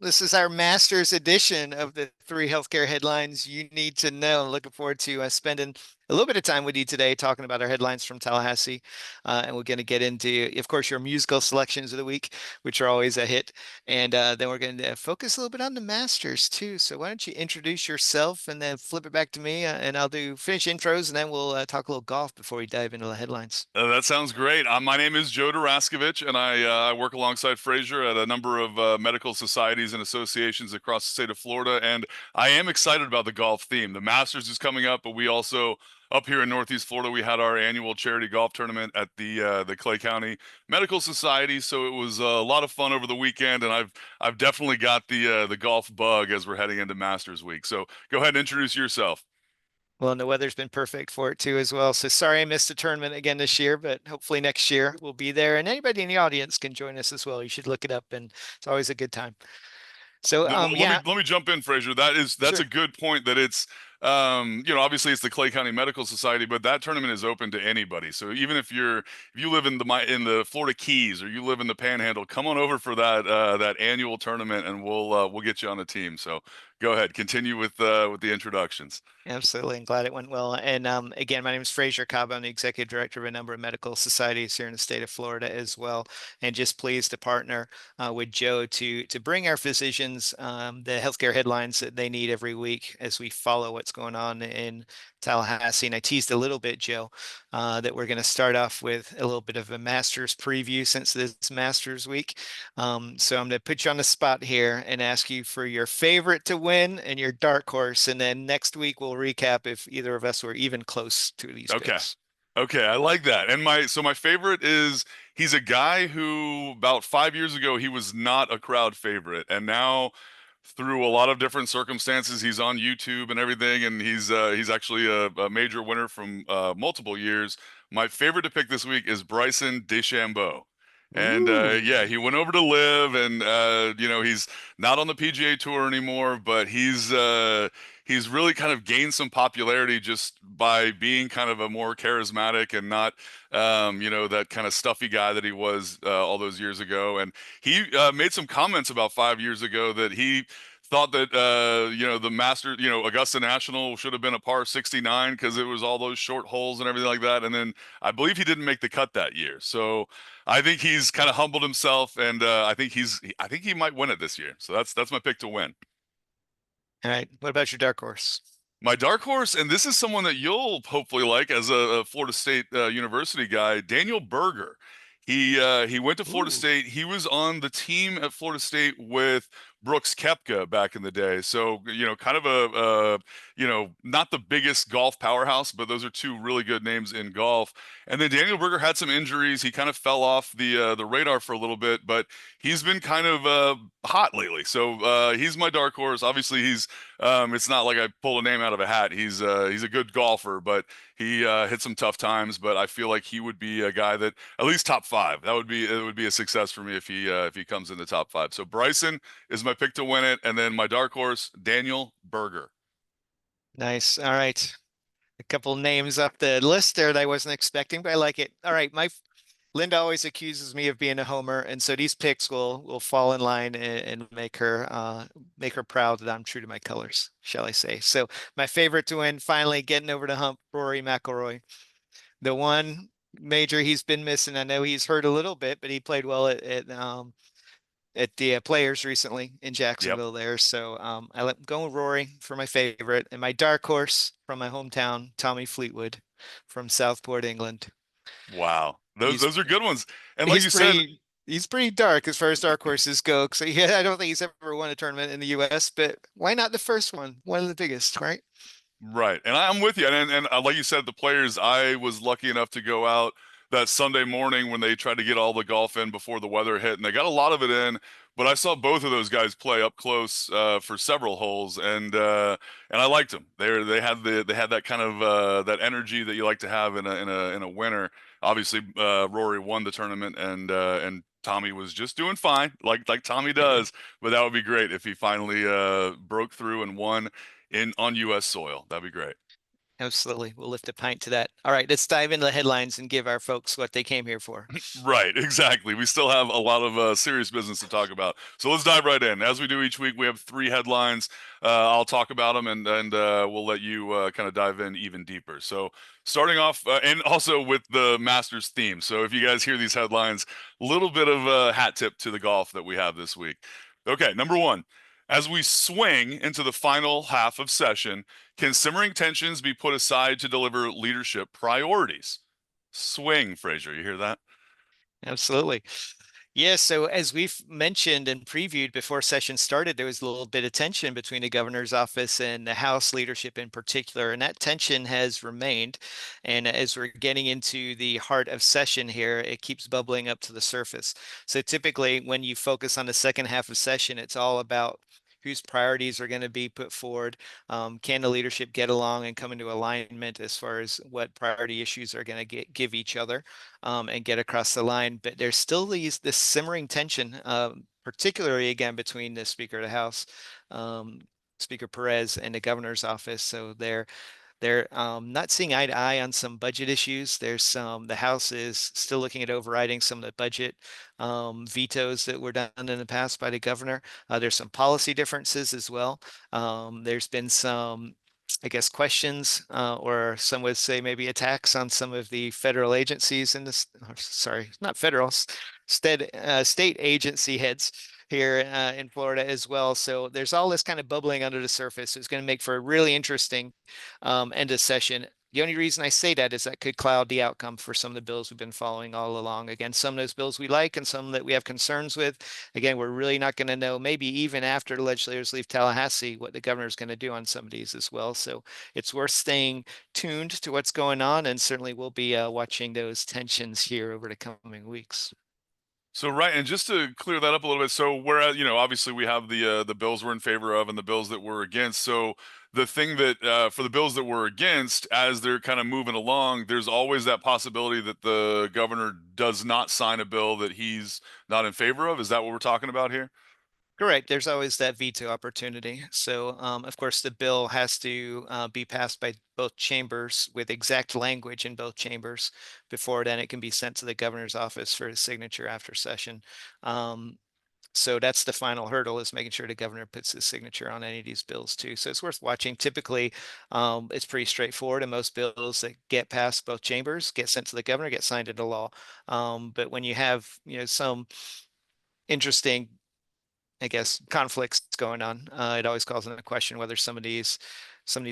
This is our master's edition of the three healthcare headlines you need to know. I'm looking forward to spending a little bit of time with you today talking about our headlines from Tallahassee. And we're going to get into, of course, your musical selections of the week, which are always a hit. And then we're going to focus a little bit on the masters too. So why don't you introduce yourself and then flip it back to me, and I'll do finish intros, and then we'll talk a little golf before we dive into the headlines. That sounds great. My name is Joe Daraskevich, and I work alongside Fraser at a number of medical societies and associations across the state of Florida. And I am excited about the golf theme. The Masters is coming up, but we also, up here in Northeast Florida, we had our annual charity golf tournament at the Clay County Medical Society. So it was a lot of fun over the weekend, and I've definitely got the golf bug as we're heading into Masters week. So go ahead and introduce yourself. Well, and the weather's been perfect for it too as well. So sorry I missed the tournament again this year, but hopefully next year we'll be there. And anybody in the audience can join us as well. You should look it up, and it's always a good time. So Let me yeah, jump in, Fraser. That's a sure. good point. That it's obviously it's the Clay County Medical Society, but that tournament is open to anybody. So even if you live in the Florida Keys or you live in the Panhandle, come on over for that annual tournament, and we'll get you on the team. So go ahead, continue with the introductions. Absolutely. I'm glad it went well. And again, my name is Fraser Cobbe. I'm the executive director of a number of medical societies here in the state of Florida as well. And just pleased to partner with Joe to bring our physicians the healthcare headlines that they need every week as we follow what's going on in Tallahassee. And I teased a little bit, Joe, that we're going to start off with a little bit of a Masters preview since this Masters week. So I'm going to put you on the spot here and ask you for your favorite to win and your dark horse. And then next week we'll recap if either of us were even close to these Okay. picks. Okay, I like that. And my favorite is he's a guy who about 5 years ago he was not a crowd favorite, and now through a lot of different circumstances he's on YouTube and everything, and he's actually a major winner from multiple years. My favorite to pick this week is Bryson DeChambeau. And yeah, Ooh. he went over to live, and he's not on the PGA Tour anymore, but he's really kind of gained some popularity just by being kind of a more charismatic and not, that kind of stuffy guy that he was all those years ago. And he made some comments about 5 years ago that he thought that, the Master, Augusta National should have been a par 69 because it was all those short holes and everything like that. And then I believe he didn't make the cut that year. So I think he's kind of humbled himself, and I think he might win it this year. So that's my pick to win. All right. What about your dark horse? My dark horse, and this is someone that you'll hopefully like as a Florida State University guy, Daniel Berger. He went to Florida Ooh. State. He was on the team at Florida State with Brooks Koepka back in the day. So, kind of not the biggest golf powerhouse, but those are two really good names in golf. And then Daniel Berger had some injuries. He kind of fell off the radar for a little bit, but he's been kind of hot lately. So he's my dark horse. Obviously, it's not like I pull a name out of a hat. He's a good golfer, but he hit some tough times. But I feel like he would be a guy that at least top five. It would be a success for me if he comes in the top five. So Bryson is my pick to win it, and then my dark horse, Daniel Berger. Nice. All right. A couple names up the list there that I wasn't expecting, but I like it. All right. Linda always accuses me of being a homer, and so these picks will fall in line and make her proud that I'm true to my colors, shall I say. So my favorite to win, finally getting over the hump, Rory McIlroy. The one major he's been missing. I know he's hurt a little bit, but he played well at the Players recently in Yep. Jacksonville there. So I let go with Rory for my favorite, and my dark horse from my hometown, Tommy Fleetwood from Southport, England. Wow. Those He's those are good ones. And like he's you said, pretty he's pretty dark as far as dark horses go. So yeah, I don't think he's ever won a tournament in the US, but why not the first one? One of the biggest, right? right. And I'm with you. And like you said, the Players, I was lucky enough to go out that Sunday morning when they tried to get all the golf in before the weather hit, and they got a lot of it in. But I saw both of those guys play up close for several holes, and I liked them. They had that kind of that energy that you like to have in a winner. Obviously, Rory won the tournament, and Tommy was just doing fine, like Tommy Yeah. does. But that would be great if he finally broke through and won in on U.S. soil. That'd be great. Absolutely. We'll lift a pint to that. All right, let's dive into the headlines and give our folks what they came here for. Right, exactly. We still have a lot of serious business to talk about. So let's dive right in. As we do each week, we have three headlines. I'll talk about them, and we'll let you kind of dive in even deeper. So starting off, and also with the Masters theme. So if you guys hear these headlines, a little bit of a hat tip to the golf that we have this week. Okay, number one. As we swing into the final half of session, can simmering tensions be put aside to deliver leadership priorities? Swing, Fraser. You hear that? Absolutely. Yes, so as we've mentioned and previewed before session started, there was a little bit of tension between the governor's office and the House leadership in particular, and that tension has remained. And as we're getting into the heart of session here, it keeps bubbling up to the surface. So typically, when you focus on the second half of session, it's all about whose priorities are going to be put forward. Can the leadership get along and come into alignment as far as what priority issues are going to give each other? And get across the line. But there's still this simmering tension, particularly again between the Speaker of the House, um, Speaker Perez, and the governor's office. So they're not seeing eye to eye on some budget issues. There's some the House is still looking at overriding some of the budget vetoes that were done in the past by the governor. There's some policy differences as well. There's been some, I guess, questions, or some would say maybe attacks on some of the federal agencies in this, sorry, not federal, state agency heads here in Florida as well. So there's all this kind of bubbling under the surface. It's going to make for a really interesting end of session. The only reason I say that is that could cloud the outcome for some of the bills we've been following all along. Again, some of those bills we like and some that we have concerns with. Again, we're really not going to know, maybe even after the legislators leave Tallahassee, what the governor's going to do on some of these as well. So it's worth staying tuned to what's going on, and certainly we'll be watching those tensions here over the coming weeks. So right, and just to clear that up a little bit, so whereas obviously we have the bills we're in favor of and the bills that we're against. So the thing that for the bills that we're against, as they're kind of moving along, there's always that possibility that the governor does not sign a bill that he's not in favor of. Is that what we're talking about here? Correct. There's always that veto opportunity. So, of course, the bill has to be passed by both chambers with exact language in both chambers before then it can be sent to the governor's office for his signature after session. Um, so that's the final hurdle, is making sure the governor puts his signature on any of these bills too. So it's worth watching. Typically, it's pretty straightforward, and most bills that get past both chambers get sent to the governor, get signed into law. But when you have, some interesting, I guess, conflicts going on, it always calls into question whether some of these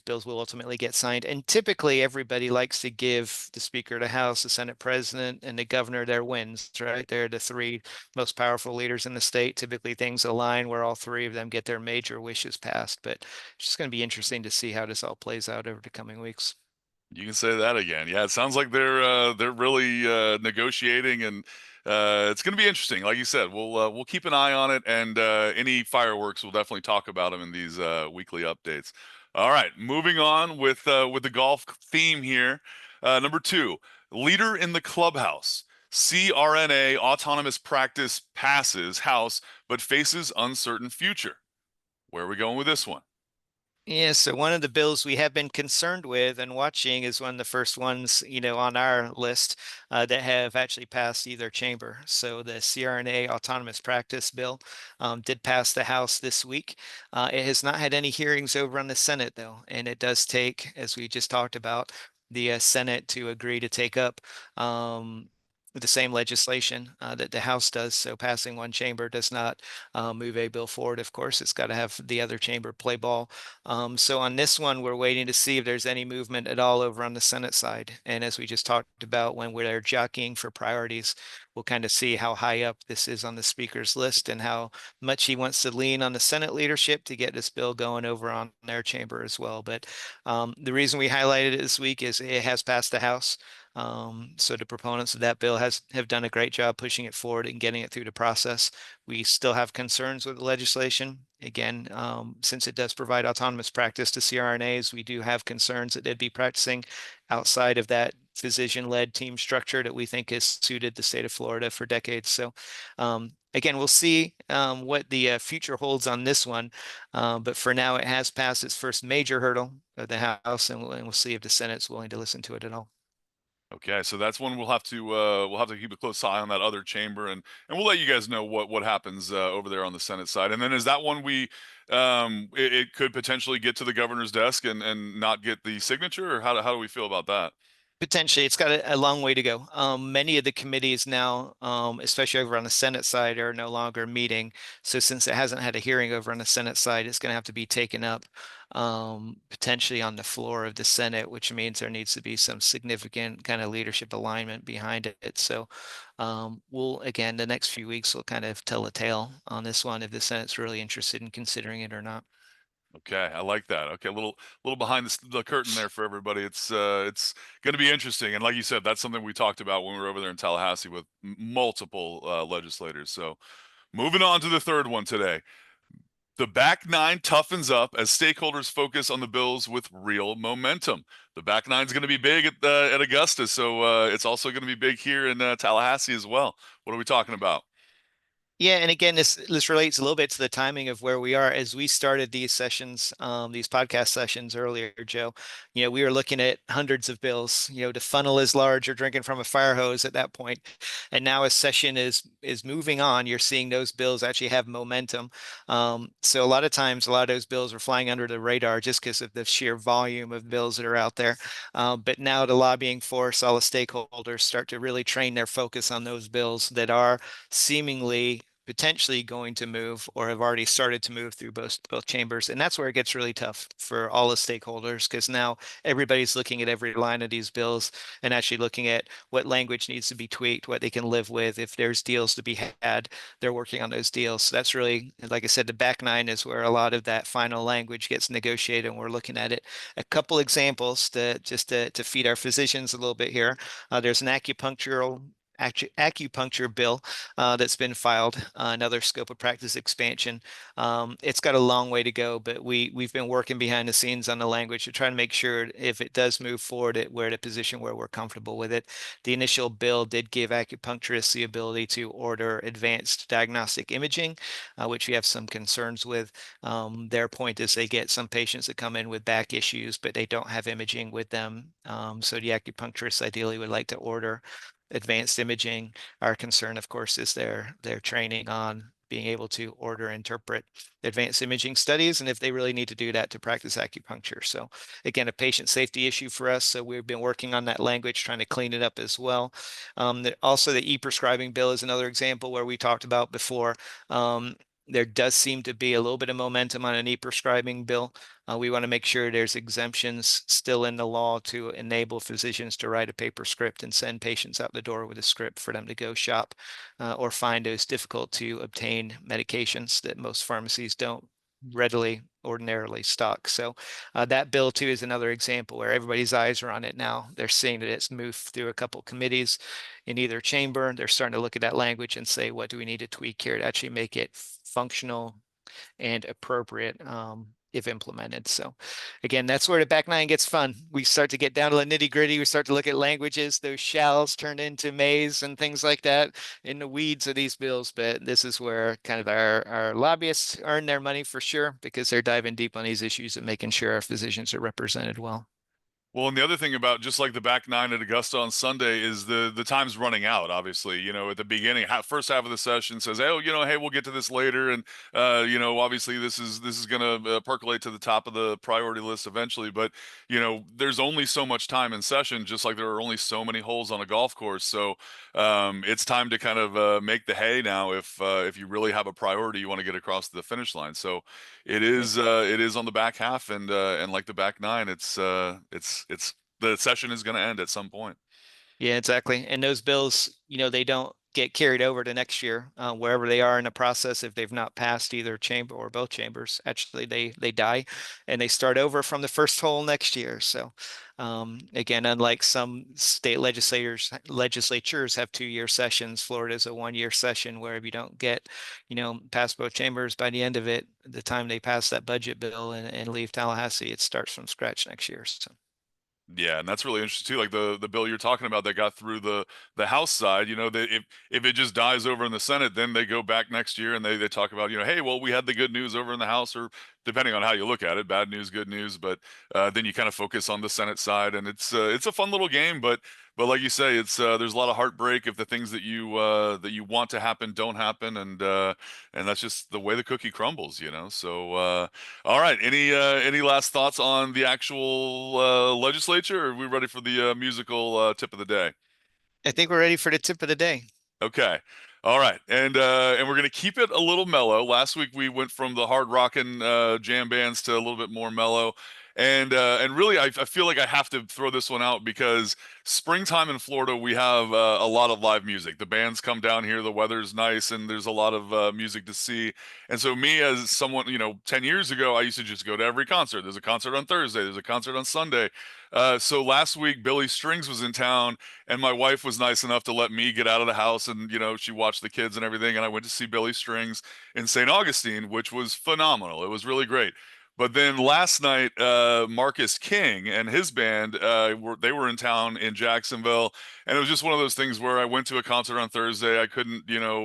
bills will ultimately get signed. And typically, everybody likes to give the Speaker of the House, the Senate President, and the governor their wins, right? They're the three most powerful leaders in the state. Typically, things align where all three of them get their major wishes passed. But it's just going to be interesting to see how this all plays out over the coming weeks. You can say that again. Yeah, it sounds like they're really negotiating, and it's going to be interesting. Like you said, we'll keep an eye on it, and any fireworks, we'll definitely talk about them in these weekly updates. All right, moving on with the golf theme here. Number two, leader in the clubhouse. CRNA autonomous practice passes House, but faces uncertain future. Where are we going with this one? Yeah, so one of the bills we have been concerned with and watching is one of the first ones, on our list that have actually passed either chamber. So the CRNA autonomous practice bill did pass the House this week. It has not had any hearings over on the Senate, though, and it does take, as we just talked about, the Senate to agree to take up the same legislation that the House does. So passing one chamber does not move a bill forward. Of course, it's got to have the other chamber play ball. So on this one, we're waiting to see if there's any movement at all over on the Senate side. And as we just talked about, when we're jockeying for priorities, we'll kind of see how high up this is on the speaker's list and how much he wants to lean on the Senate leadership to get this bill going over on their chamber as well. But the reason we highlighted it this week is it has passed the House. So the proponents of that bill have done a great job pushing it forward and getting it through the process. We still have concerns with the legislation. Again, since it does provide autonomous practice to CRNAs, we do have concerns that they'd be practicing outside of that physician-led team structure that we think has suited the state of Florida for decades. So again, we'll see what the future holds on this one. But for now, it has passed its first major hurdle of the House, and we'll see if the Senate's willing to listen to it at all. Okay, so that's one we'll have to keep a close eye on that other chamber, and we'll let you guys know what happens over there on the Senate side. And then is that one it could potentially get to the governor's desk and not get the signature, or how do we feel about that? Potentially, it's got a long way to go. Many of the committees now, especially over on the Senate side, are no longer meeting. So since it hasn't had a hearing over on the Senate side, it's going to have to be taken up potentially on the floor of the Senate, which means there needs to be some significant kind of leadership alignment behind it. So we'll, again, the next few weeks will kind of tell a tale on this one if the Senate's really interested in considering it or not. Okay, I like that. Okay, a little behind the curtain there for everybody. It's going to be interesting, and like you said, that's something we talked about when we were over there in Tallahassee with multiple legislators. So moving on to the third one today. The back nine toughens up as stakeholders focus on the bills with real momentum. The back nine is going to be big at Augusta, so it's also going to be big here in Tallahassee as well. What are we talking about? Yeah, and again, this relates a little bit to the timing of where we are as we started these sessions, these podcast sessions earlier, Joe. We were looking at hundreds of bills. The funnel is large. You're drinking from a fire hose at that point, and now as session is moving on, you're seeing those bills actually have momentum. So a lot of times, a lot of those bills are flying under the radar just because of the sheer volume of bills that are out there. But now the lobbying force, all the stakeholders start to really train their focus on those bills that are seemingly potentially going to move or have already started to move through both chambers. And that's where it gets really tough for all the stakeholders because now everybody's looking at every line of these bills and actually looking at what language needs to be tweaked, what they can live with. If there's deals to be had, they're working on those deals. So that's really, like I said, the back nine is where a lot of that final language gets negotiated, and we're looking at it. A couple examples to feed our physicians a little bit here. There's an acupuncture bill that's been filed, another scope of practice expansion. It's got a long way to go, but we've been working behind the scenes on the language to try to make sure if it does move forward, we're at a position where we're comfortable with it. The initial bill did give acupuncturists the ability to order advanced diagnostic imaging, which we have some concerns with. Their point is they get some patients that come in with back issues, but they don't have imaging with them. So the acupuncturists ideally would like to order advanced imaging. Our concern, of course, is their training on being able to order, interpret advanced imaging studies, and if they really need to do that to practice acupuncture. So again, a patient safety issue for us. So we've been working on that language, trying to clean it up as well. Also, the e-prescribing bill is another example where we talked about before. There does seem to be a little bit of momentum on an e-prescribing bill. We want to make sure there's exemptions still in the law to enable physicians to write a paper script and send patients out the door with a script for them to go shop or find those difficult to obtain medications that most pharmacies don't readily ordinarily stock. So that bill too is another example where everybody's eyes are on it now. They're seeing that it's moved through a couple committees in either chamber. They're starting to look at that language and say, what do we need to tweak here to actually make it functional and appropriate if implemented. So again, that's where the back nine gets fun. We start to get down to the nitty gritty. We start to look at languages, those shalls turn into mays and things like that in the weeds of these bills. But this is where kind of our lobbyists earn their money for sure because they're diving deep on these issues and making sure our physicians are represented well. Well, and the other thing about just like the back nine at Augusta on Sunday is the time's running out. Obviously, at the beginning, first half of the session says, "Oh, hey, we'll get to this later," and obviously this is going to percolate to the top of the priority list eventually. But there's only so much time in session, just like there are only so many holes on a golf course. So it's time to kind of make the hay now if you really have a priority you want to get across the finish line. So it is on the back half, and like the back nine, it's the session is going to end at some point. Yeah, exactly. And those bills, they don't get carried over to next year, wherever they are in the process. If they've not passed either chamber or both chambers, actually they die, and they start over from the first hole next year. So, again, unlike some state legislatures have 2-year sessions, Florida's a 1-year session where if you don't get, past both chambers by the end of it, the time they pass that budget bill and leave Tallahassee, it starts from scratch next year. So. Yeah, and that's really interesting too. Like the bill you're talking about that got through the House side, that if it just dies over in the Senate, then they go back next year and they talk about, hey, well, we had the good news over in the House, or depending on how you look at it, bad news, good news. But then you kind of focus on the Senate side, and it's a fun little game. But like you say, it's there's a lot of heartbreak if the things that you want to happen don't happen, and that's just the way the cookie crumbles. So. All right. Any last thoughts on the actual legislature, or are we ready for the musical tip of the day? I think we're ready for the tip of the day. Okay. All right. And we're gonna keep it a little mellow. Last week we went from the hard rockin' jam bands to a little bit more mellow. And really I feel like I have to throw this one out because springtime in Florida we have a lot of live music. The bands come down here, the weather's nice, and there's a lot of music to see. And so me as someone, 10 years ago, I used to just go to every concert. There's a concert on Thursday, there's a concert on Sunday. So last week Billy Strings was in town, and my wife was nice enough to let me get out of the house, and she watched the kids and everything, and I went to see Billy Strings in St. Augustine, which was phenomenal. It was really great. But then last night, Marcus King and his band they were in town in Jacksonville, and it was just one of those things where I went to a concert on Thursday. I couldn't,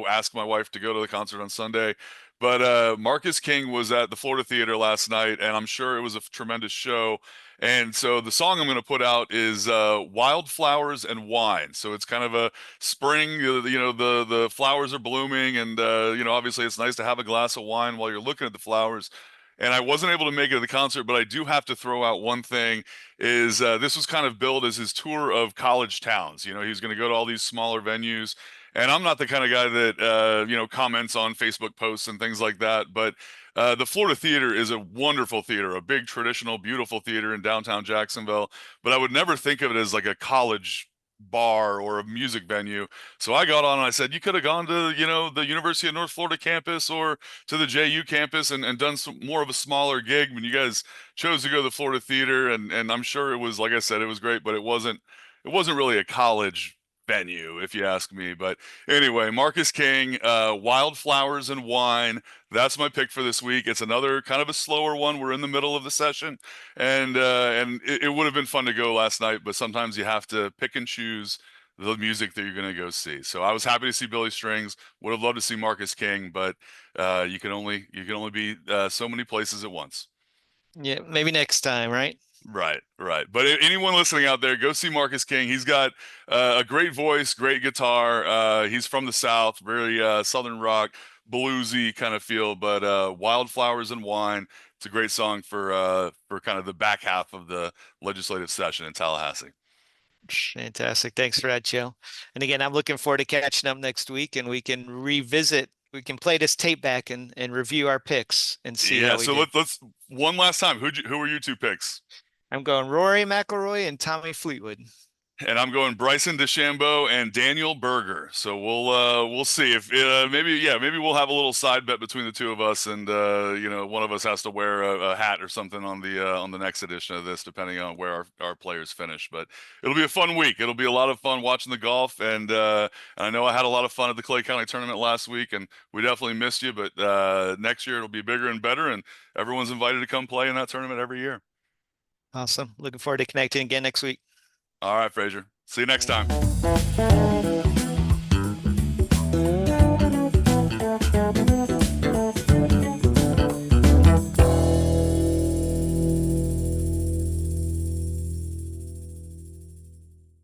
ask my wife to go to the concert on Sunday. But Marcus King was at the Florida Theater last night, and I'm sure it was a tremendous show. And so the song I'm going to put out is "Wildflowers and Wine." So it's kind of a spring. The flowers are blooming, and obviously it's nice to have a glass of wine while you're looking at the flowers. And I wasn't able to make it to the concert, but I do have to throw out one thing: is this was kind of billed as his tour of college towns. He was going to go to all these smaller venues. And I'm not the kind of guy that comments on Facebook posts and things like that, but the Florida Theater is a wonderful theater, a big traditional, beautiful theater in downtown Jacksonville. But I would never think of it as like a college bar or a music venue. So I got on and I said, you could have gone to, the University of North Florida campus or to the JU campus and done some more of a smaller gig when you guys chose to go to the Florida Theater. And I'm sure it was, like I said, it was great, but it wasn't really a college venue, if you ask me. But anyway, Marcus King, Wildflowers and Wine. That's my pick for this week. It's another kind of a slower one. We're in the middle of the session, and it would have been fun to go last night, but sometimes you have to pick and choose the music that you're going to go see. So I was happy to see Billy Strings. Would have loved to see Marcus King, but you can only be so many places at once. Yeah, maybe next time, right? Right, right. But anyone listening out there, go see Marcus King. He's got a great voice, great guitar. He's from the South, very Southern rock, bluesy kind of feel. But Wildflowers and Wine, it's a great song for kind of the back half of the legislative session in Tallahassee. Fantastic. Thanks for that, Joe. And again, I'm looking forward to catching up next week and we can play this tape back and review our picks and see Yeah. how we So did. let's one last time. Who are your two picks? I'm going Rory McIlroy and Tommy Fleetwood. And I'm going Bryson DeChambeau and Daniel Berger. So we'll see if maybe we'll have a little side bet between the two of us, and one of us has to wear a hat or something on the next edition of this, depending on where our players finish. But it'll be a fun week. It'll be a lot of fun watching the golf, and I know I had a lot of fun at the Clay County tournament last week, and we definitely missed you. But next year it'll be bigger and better, and everyone's invited to come play in that tournament every year. Awesome. Looking forward to connecting again next week. All right, Fraser. See you next time.